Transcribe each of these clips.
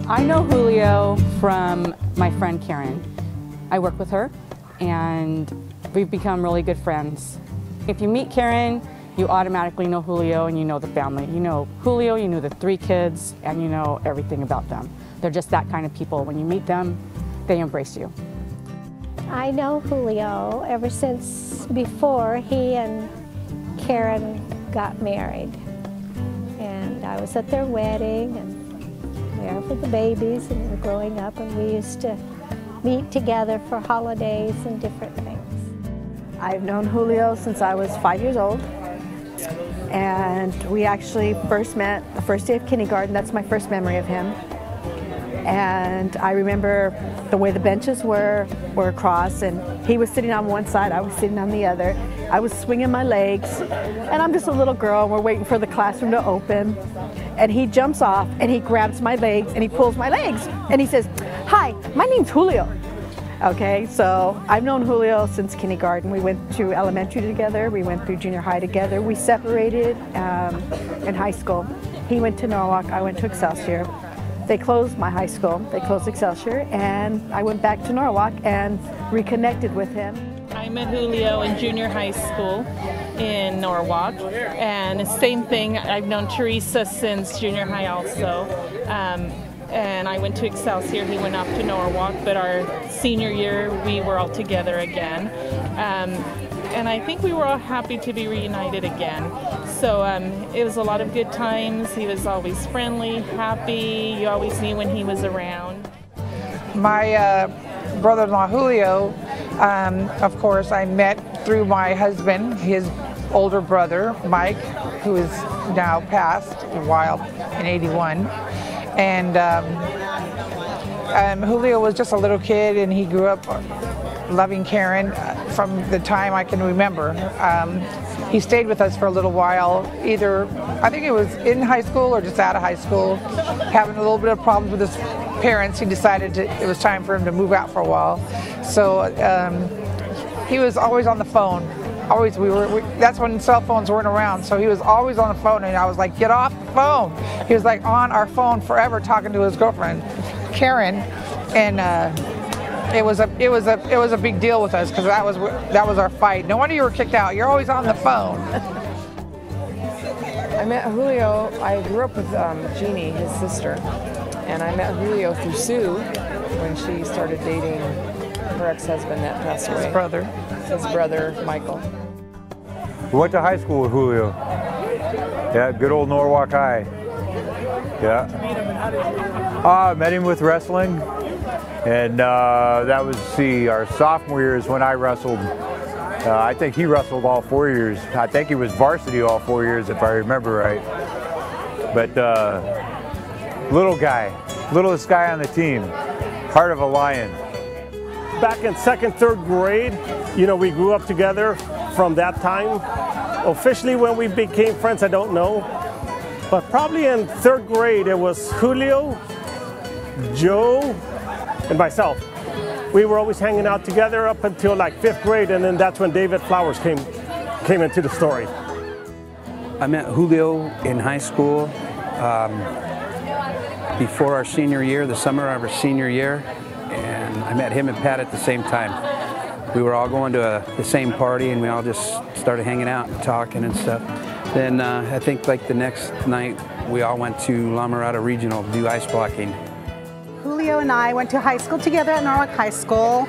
I know Julio from my friend Karen. I work with her and we've become really good friends. If you meet Karen, you automatically know Julio and you know the family. You know Julio, you know the 3 kids, and you know everything about them. They're just that kind of people. When you meet them, they embrace you. I know Julio ever since before he and Karen got married. And I was at their wedding and there for the babies, and they were growing up, and we used to meet together for holidays and different things. I've known Julio since I was 5 years old, and we actually first met the first day of kindergarten. That's my first memory of him. And I remember the way the benches were across, and he was sitting on one side, I was sitting on the other. I was swinging my legs, and I'm just a little girl, and we're waiting for the classroom to open. And he jumps off, and he grabs my legs, and he pulls my legs, and he says, "Hi, my name's Julio." Okay, so I've known Julio since kindergarten. We went to elementary together, we went through junior high together. We separated in high school. He went to Norwalk, I went to Excelsior. They closed my high school, they closed Excelsior, and I went back to Norwalk and reconnected with him. I met Julio in junior high school in Norwalk, and same thing, I've known Teresa since junior high also. And I went to Excelsior, he went up to Norwalk, but our senior year we were all together again. And I think we were all happy to be reunited again. So it was a lot of good times. He was always friendly, happy. You always knew when he was around. My brother-in-law Julio, of course, I met through my husband, his older brother, Mike, who is now passed a while in '81. And Julio was just a little kid, and he grew up loving Karen from the time I can remember. He stayed with us for a little while, either, I think it was in high school or just out of high school, having a little bit of problems with his parents. He decided it was time for him to move out for a while. So he was always on the phone. Always, that's when cell phones weren't around, so he was always on the phone, and I was like, "Get off the phone." He was like on our phone forever talking to his girlfriend, Karen, and it was a big deal with us because that was our fight. No wonder you were kicked out. You're always on the phone. I met Julio. I grew up with Jeannie, his sister, and I met Julio through Sue when she started dating her ex-husband that passed away. His brother, Michael. We went to high school with Julio. Yeah, good old Norwalk High. Yeah. I met him with wrestling, and that was, our sophomore year is when I wrestled. I think he wrestled all 4 years. I think he was varsity all 4 years, if I remember right. But little guy, littlest guy on the team, heart of a lion. Back in 2nd, 3rd grade, we grew up together from that time. Officially when we became friends, I don't know. But probably in 3rd grade, it was Julio, Joe, and myself. We were always hanging out together up until like 5th grade, and then that's when David Flowers came into the story. I met Julio in high school before our senior year, the summer of our senior year. And I met him and Pat at the same time. We were all going to the same party, and we all just started hanging out and talking and stuff. Then I think like the next night, we all went to La Mirada Regional to do ice blocking. Julio and I went to high school together at Norwalk High School.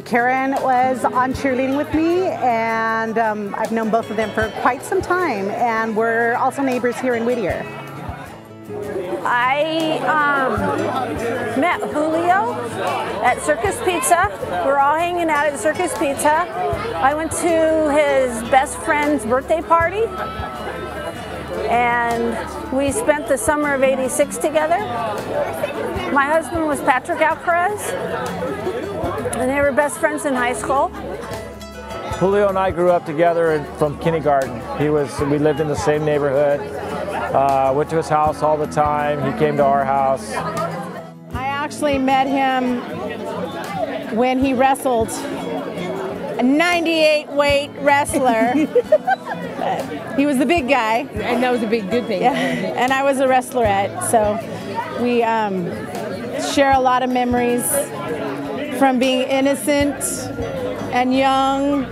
Karen was on cheerleading with me, and I've known both of them for quite some time, and we're also neighbors here in Whittier. I met Julio at Circus Pizza. We were all hanging out at Circus Pizza. I went to his best friend's birthday party, and we spent the summer of '86 together. My husband was Patrick Alcaraz, and they were best friends in high school. Julio and I grew up together from kindergarten. We lived in the same neighborhood. Went to his house all the time. He came to our house. I actually met him when he wrestled, a 98 weight wrestler. He was the big guy. And that was a good thing. Yeah. And I was a wrestlerette, so We share a lot of memories from being innocent and young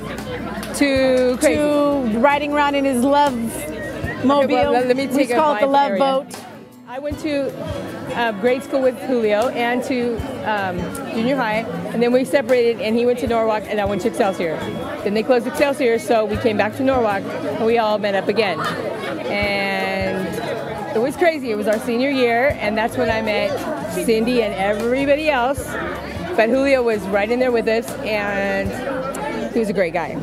to riding around in his love mobile. Okay, well, let me take we call it the love boat. I went to grade school with Julio and to junior high, and then we separated, and he went to Norwalk and I went to Excelsior. Then they closed Excelsior, so we came back to Norwalk and we all met up again. And it was crazy. It was our senior year, and that's when I met Cindy and everybody else. But Julio was right in there with us, and he was a great guy.